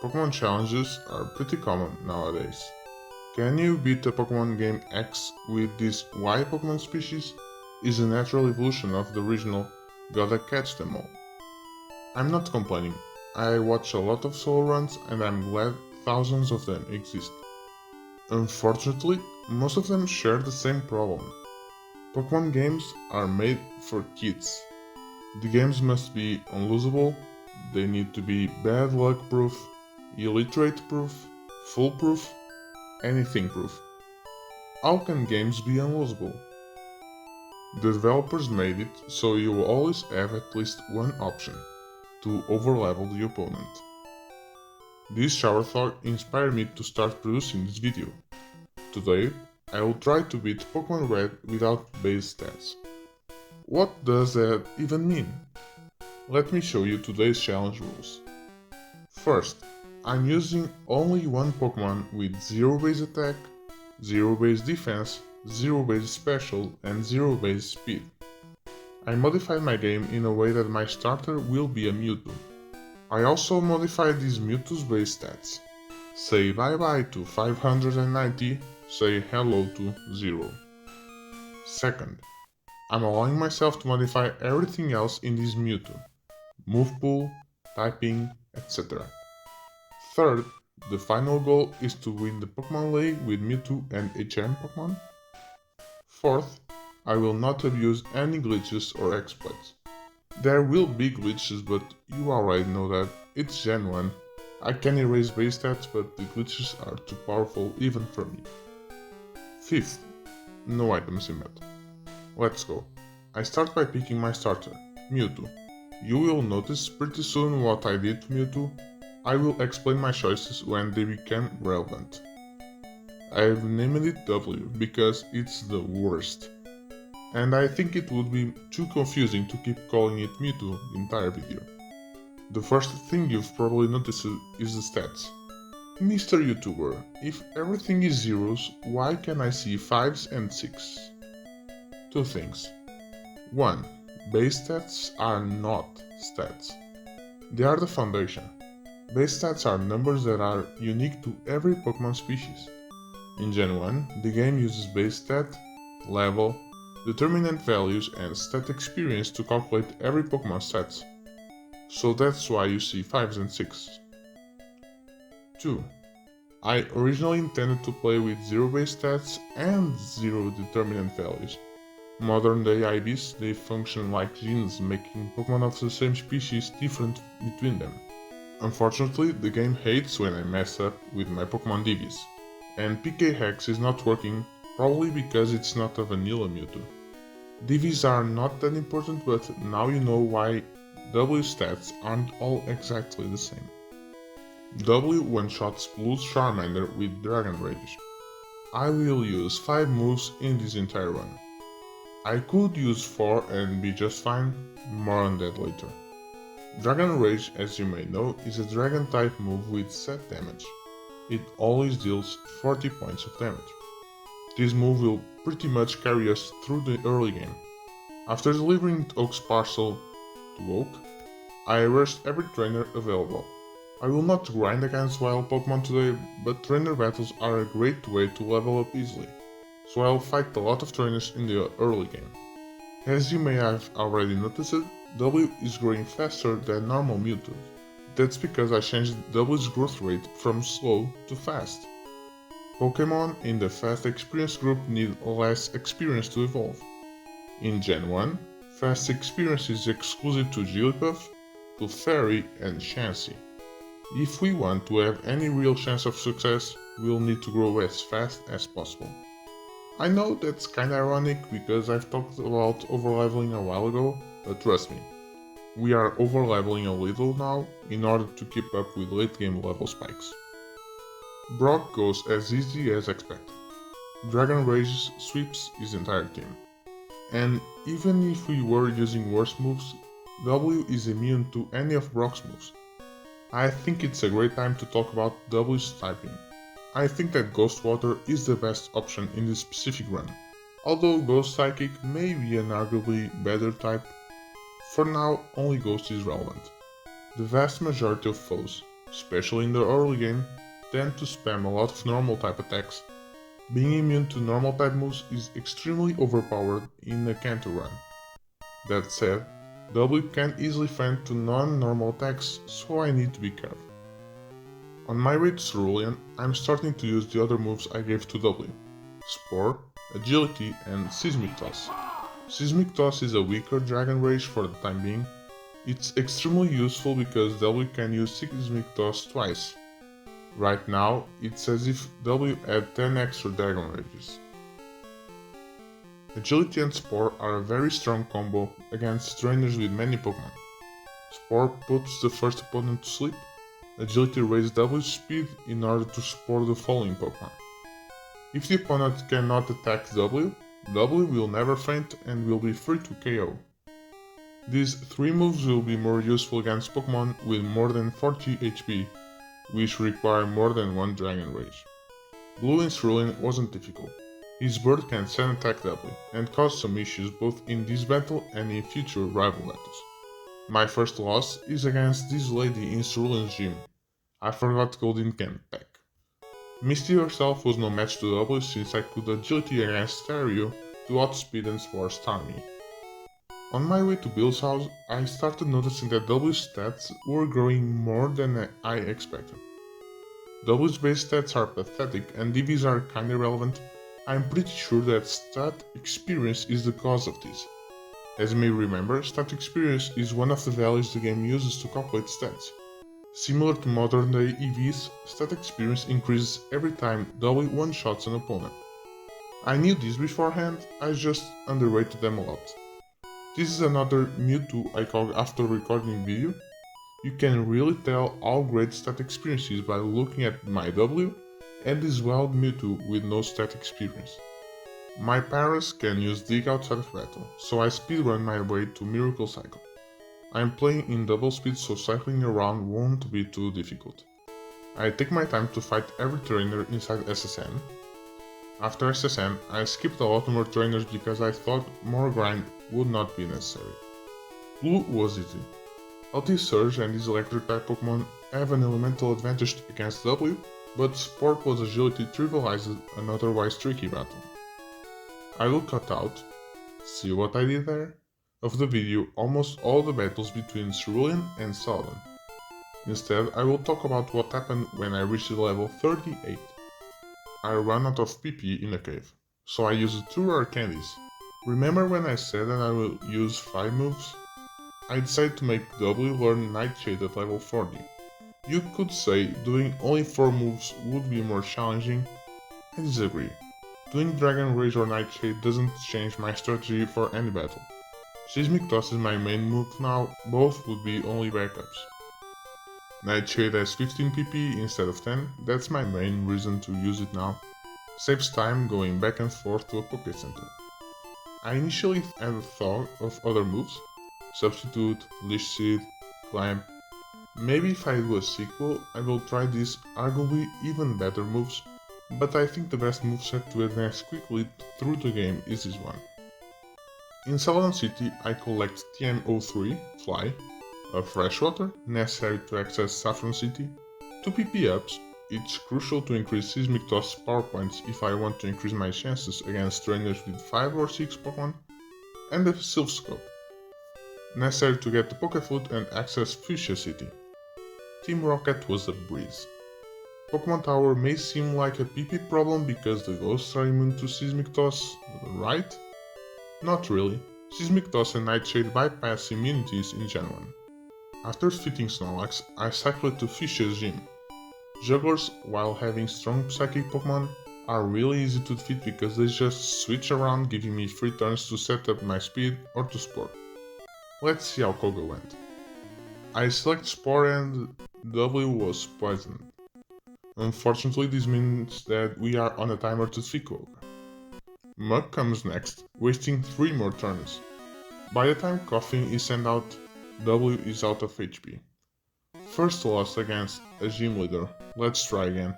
Pokemon challenges are pretty common nowadays. Can you beat the Pokemon game X with this Y Pokemon species? Is a natural evolution of the original gotta catch them all. I'm not complaining. I watch a lot of solo runs and I'm glad thousands of them exist. Unfortunately, most of them share the same problem. Pokemon games are made for kids. The games must be unlosable, they need to be bad luck proof, illiterate proof, foolproof, anything proof. How can games be unlosable? The developers made it so you will always have at least one option, to overlevel the opponent. This shower thought inspired me to start producing this video. Today, I will try to beat Pokemon Red without base stats. What does that even mean? Let me show you today's challenge rules. First, I'm using only one Pokemon with 0 base attack, 0 base defense, 0 base special and 0 base speed. I modified my game in a way that my starter will be a Mewtwo. I also modified these Mewtwo's base stats. Say bye bye to 590, say hello to 0. Second, I'm allowing myself to modify everything else in this Mewtwo. Move pool, typing, etc. Third, the final goal is to win the Pokemon League with Mewtwo and HM Pokemon. Fourth, I will not abuse any glitches or exploits. There will be glitches, but you already know that it's Gen 1. I can erase base stats, but the glitches are too powerful even for me. Fifth, no items in battle. Let's go. I start by picking my starter, Mewtwo. You will notice pretty soon what I did to Mewtwo. I will explain my choices when they become relevant. I've named it W because it's the worst. And I think it would be too confusing to keep calling it Mewtwo the entire video. The first thing you've probably noticed is the stats. Mr. YouTuber, if everything is zeros, why can I see 5s and 6s? Two things. 1. Base stats are not stats. They are the foundation. Base stats are numbers that are unique to every Pokemon species. In Gen 1, the game uses base stat, level, determinant values and stat experience to calculate every Pokemon stats. So that's why you see 5s and 6s. 2. I originally intended to play with 0 base stats and 0 determinant values. Modern day IVs, they function like genes, making Pokemon of the same species different between them. Unfortunately, the game hates when I mess up with my Pokemon DVs, and PK Hex is not working, probably because it's not a vanilla Mewtwo. DVs are not that important, but now you know why W stats aren't all exactly the same. W one-shots Blue Charmander with Dragon Rage. I will use 5 moves in this entire run. I could use 4 and be just fine, more on that later. Dragon Rage, as you may know, is a dragon type move with set damage. It always deals 40 points of damage. This move will pretty much carry us through the early game. After delivering Oak's parcel to Oak, I rushed every trainer available. I will not grind against wild Pokemon today, but trainer battles are a great way to level up easily. so I'll fight a lot of trainers in the early game. As you may have already noticed, W is growing faster than normal Mewtwo. That's because I changed W's growth rate from slow to fast. Pokémon in the fast experience group need less experience to evolve. In Gen 1, fast experience is exclusive to Jigglypuff, Clefairy and Chansey. If we want to have any real chance of success, we'll need to grow as fast as possible. I know that's kinda ironic because I've talked about overleveling a while ago, but trust me, we are overleveling a little now in order to keep up with late game level spikes. Brock goes as easy as expected. Dragon Rage sweeps his entire team. And even if we were using worse moves, W is immune to any of Brock's moves. I think it's a great time to talk about W's typing. I think that Ghost Water is the best option in this specific run, although Ghost Psychic may be an arguably better type. For now, only Ghost is relevant. The vast majority of foes, especially in the early game, tend to spam a lot of normal type attacks. Being immune to normal type moves is extremely overpowered in a Kanto run. That said, W can easily feint to non-normal attacks, so I need to be careful. On my way to Cerulean, I'm starting to use the other moves I gave to W: Spore, Agility and Seismic Toss. Seismic Toss is a weaker Dragon Rage for the time being. It's extremely useful because W can use Seismic Toss twice. Right now, it's as if W had 10 extra Dragon Rages. Agility and Spore are a very strong combo against trainers with many Pokemon. Spore puts the first opponent to sleep. Agility raises W's speed in order to spore the following Pokemon. If the opponent cannot attack W, W will never faint and will be free to KO. These three moves will be more useful against Pokemon with more than 40 HP, which require more than one Dragon Rage. Blue in Cerulean wasn't difficult. His bird can send attack W and cause some issues both in this battle and in future rival battles. My first loss is against this lady in Cerulean's gym. I forgot Golden Can Pack. Misty herself was no match to W since I could agility against Stereo to outspeed and spore stun me. On my way to Bill's house, I started noticing that W's stats were growing more than I expected. W's base stats are pathetic and DVs are kinda irrelevant. I'm pretty sure that stat experience is the cause of this. As you may remember, stat experience is one of the values the game uses to calculate stats. Similar to modern day EVs, stat experience increases every time W one-shots an opponent. I knew this beforehand, I just underrated them a lot. This is another Mewtwo I caught after recording video. You can really tell how great stat experience is by looking at my W and this wild Mewtwo with no stat experience. My Paras can use Dig outside of battle, so I speedrun my way to Miracle Cycle. I am playing in double speed, so cycling around won't be too difficult. I take my time to fight every trainer inside SSN. After SSN, I skipped a lot more trainers because I thought more grind would not be necessary. Blue was easy. Ulti Surge and his electric type Pokemon have an elemental advantage against W, but Spore plus Agility trivializes an otherwise tricky battle. I will cut out, see what I did there, of the video almost all the battles between Cerulean and Saladin. Instead, I will talk about what happened when I reached level 38. I ran out of PP in a cave, so I used 2 rare candies. Remember when I said that I will use 5 moves? I decided to make W learn Nightshade at level 40. You could say doing only 4 moves would be more challenging. I disagree. Doing Dragon Rage or Nightshade doesn't change my strategy for any battle. Seismic Toss is my main move now, both would be only backups. Nightshade has 15 PP instead of 10, that's my main reason to use it now. Saves time going back and forth to a Poké Center. I initially had thought of other moves, Substitute, Leash Seed, Climb. Maybe if I do a sequel, I will try these arguably even better moves, but I think the best moveset to advance quickly through the game is this one. In Saladin City, I collect TM03, Fly, a freshwater necessary to access Saffron City, 2 PP ups, It's crucial to increase Seismic Toss power points if I want to increase my chances against trainers with 5 or 6 Pokemon, and the Silph Scope, necessary to get the Pokéfoot and access Fuchsia City. Team Rocket was a breeze. Pokemon Tower may seem like a PP problem because the ghosts are immune to Seismic Toss, right? Not really. Seismic Toss and Nightshade bypass immunities in Gen 1. After defeating Snorlax, I cycled to Fuchsia's gym. Jugglers, while having strong Psychic Pokemon, are really easy to defeat because they just switch around, giving me free turns to set up my speed or to Spore. Let's see how Koga went. I select Spore and W was poisoned. Unfortunately, this means that we are on a timer to defeat Koga. Muk comes next, wasting 3 more turns. By the time Coughing is sent out, W is out of HP. First loss against a gym leader, let's try again.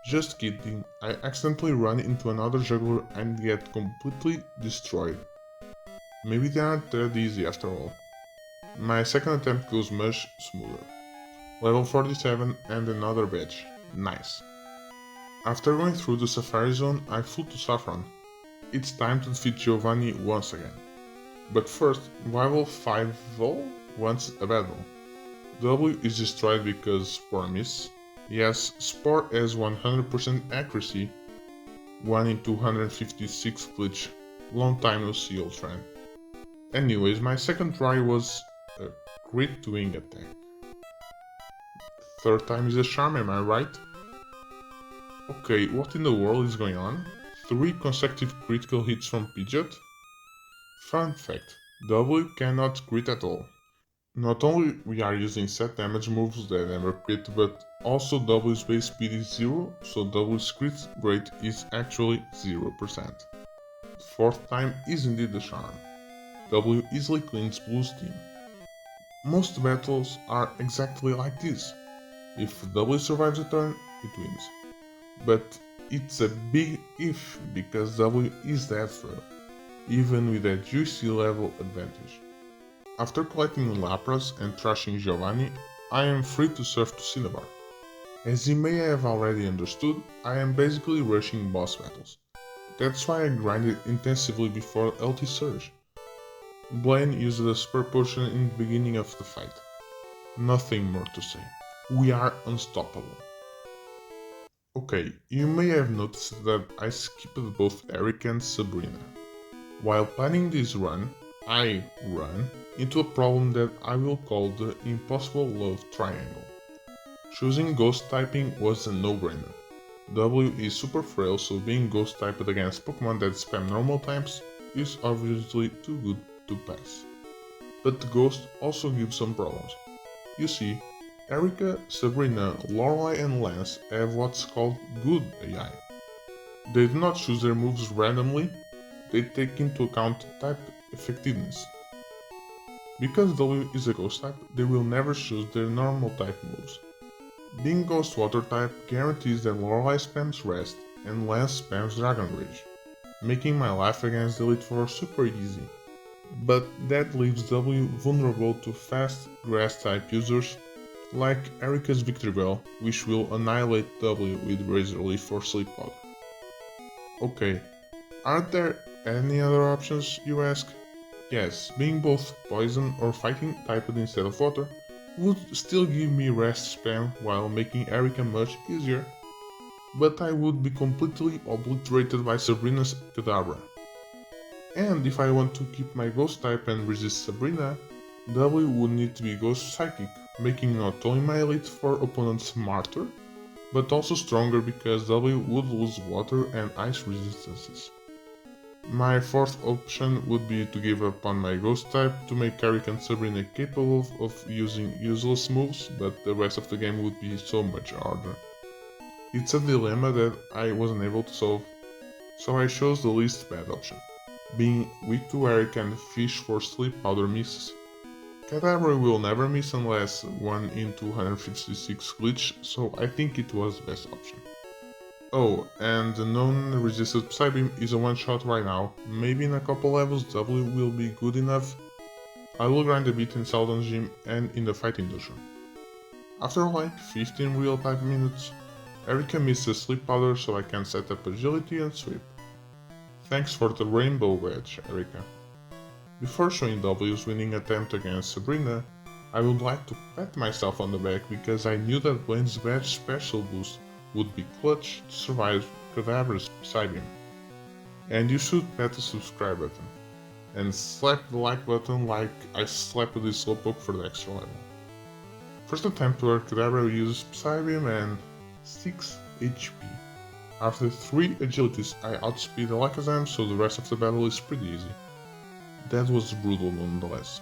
Just kidding, I accidentally run into another juggler and get completely destroyed. Maybe they aren't that easy after all. My second attempt goes much smoother. Level 47 and another badge, nice. After going through the Safari Zone, I flew to Saffron. It's time to defeat Giovanni once again. But first, Rival 5 wants a battle. W is destroyed because Spore miss. Yes, Spore has 100% accuracy, 1 in 256 glitch, long time no see old friend. Anyways, my second try was a crit wing attack. Third time is a charm, am I right? Okay, what in the world is going on? 3 consecutive critical hits from Pidgeot? Fun fact, W cannot crit at all. Not only we are using set damage moves that never crit, but also W's base speed is 0, so W's crit rate is actually 0%. Fourth time is indeed the charm. W easily cleans Blue's team. Most battles are exactly like this. If W survives a turn, it wins. But it's a big if, because W is that frail, even with a juicy level advantage. After collecting Lapras and trashing Giovanni, I am free to surf to Cinnabar. As you may have already understood, I am basically rushing boss battles. That's why I grinded intensively before LT Surge. Blaine used a Spur Potion in the beginning of the fight. Nothing more to say. We are unstoppable. Okay, you may have noticed that I skipped both Eric and Sabrina. While planning this run, I run into a problem that I will call the impossible love triangle. Choosing ghost typing was a no-brainer. W is super frail, so being ghost typed against Pokemon that spam normal types is obviously too good to pass. But the ghost also gives some problems. You see, Erika, Sabrina, Lorelei and Lance have what's called good AI. They do not choose their moves randomly, they take into account type effectiveness. Because W is a ghost type, they will never choose their normal type moves. Being ghost water type guarantees that Lorelei spams Rest and Lance spams Dragon Rage, making my life against the Elite Four super easy. But that leaves W vulnerable to fast grass type users like Erika's Victreebel, which will annihilate W with Razor Leaf or Sleep Powder. Okay, aren't there any other options, you ask? Yes, being both poison or fighting typed instead of water would still give me rest spam while making Erika much easier, but I would be completely obliterated by Sabrina's Kadabra. And if I want to keep my ghost type and resist Sabrina, W would need to be Ghost Psychic, making not only my Elite Four opponents smarter, but also stronger because W would lose water and ice resistances. My fourth option would be to give up on my ghost type to make Carrick and Sabrina capable of using useless moves, but the rest of the game would be so much harder. It's a dilemma that I wasn't able to solve, so I chose the least bad option, being weak to Eric and fish for Sleep Powder misses. Kadabra will never miss unless 1 in 256 glitch, so I think it was the best option. Oh, and the non-resisted Psybeam is a one-shot right now. Maybe in a couple levels W will be good enough. I will grind a bit in Southern Gym and in the Fighting Dungeon. After like 15 real-time minutes, Erika missed the sleep powder so I can set up agility and sweep. Thanks for the rainbow badge, Erika. Before showing W's winning attempt against Sabrina, I would like to pat myself on the back because I knew that Blaine's badge special boost would be clutch to survive cadavers beside him. And you should pat the subscribe button, and slap the like button like I slapped this slowpoke for the extra level. First attempt where Cadaver uses Psybeam and 6 HP. After 3 agilities I outspeed Alakazam, so the rest of the battle is pretty easy. That was brutal nonetheless.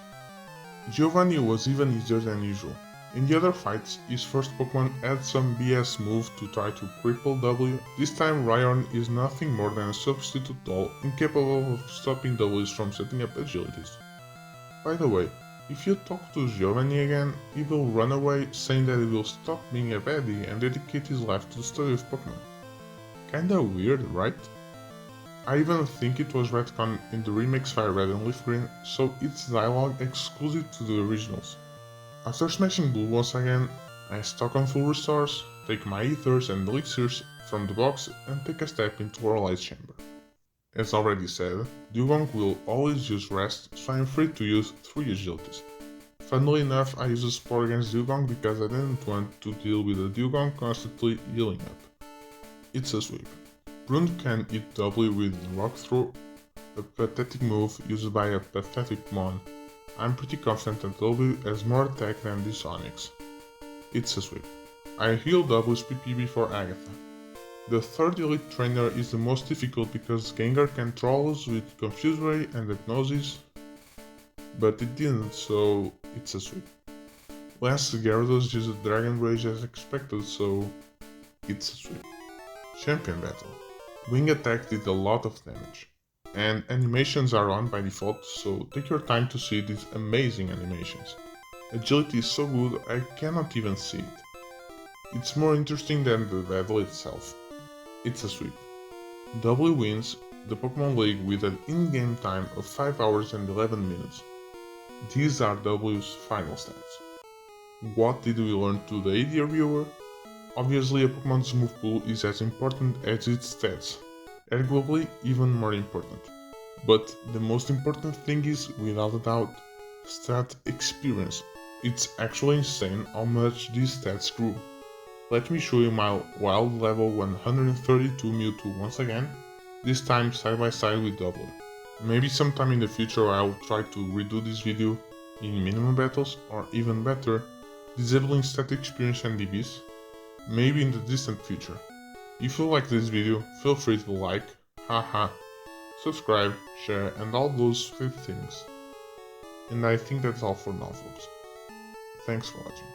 Giovanni was even easier than usual. In the other fights, his first Pokemon had some BS move to try to cripple W. This time Rhyhorn is nothing more than a substitute doll incapable of stopping W's from setting up agilities. By the way, if you talk to Giovanni again, he will run away saying that he will stop being a baddie and dedicate his life to the study of Pokemon. Kinda weird, right? I even think it was retconned in the remakes Fire Red and Leaf Green, so it's dialogue exclusive to the originals. After smashing Blue once again, I stock on full restores, take my ethers and elixirs from the box and take a step into Orlide's chamber. As already said, Dugong will always use rest, so I am free to use 3 agilities. Funnily enough, I use a support against Dugong because I didn't want to deal with a Dugong constantly healing up. It's a sweep. Brune can hit W with Rock Throw, a pathetic move used by a pathetic Mon. I'm pretty confident that W has more attack than this Onix. It's a sweep. I heal W's PP before Agatha. The third elite trainer is the most difficult because Gengar can troll us with Confuse Ray and Hypnosis, but it didn't, so it's a sweep. Last Gyarados used Dragon Rage as expected, so it's a sweep. Champion Battle. Wing attack did a lot of damage, and animations are on by default, so take your time to see these amazing animations. Agility is so good I cannot even see it. It's more interesting than the battle itself. It's a sweep. W wins the Pokemon League with an in-game time of 5 hours and 11 minutes. These are W's final stats. What did we learn today, dear viewer? Obviously, a Pokemon's move pool is as important as its stats, arguably even more important. But the most important thing is, without a doubt, stat experience. It's actually insane how much these stats grew. Let me show you my wild level 132 Mewtwo once again, this time side by side with W. Maybe sometime in the future I will try to redo this video in minimum battles, or even better, disabling stat experience and DBs. Maybe in the distant future. If you like this video, feel free to like, haha, subscribe, share and all those sweet things. And I think that's all for now, folks. Thanks for watching.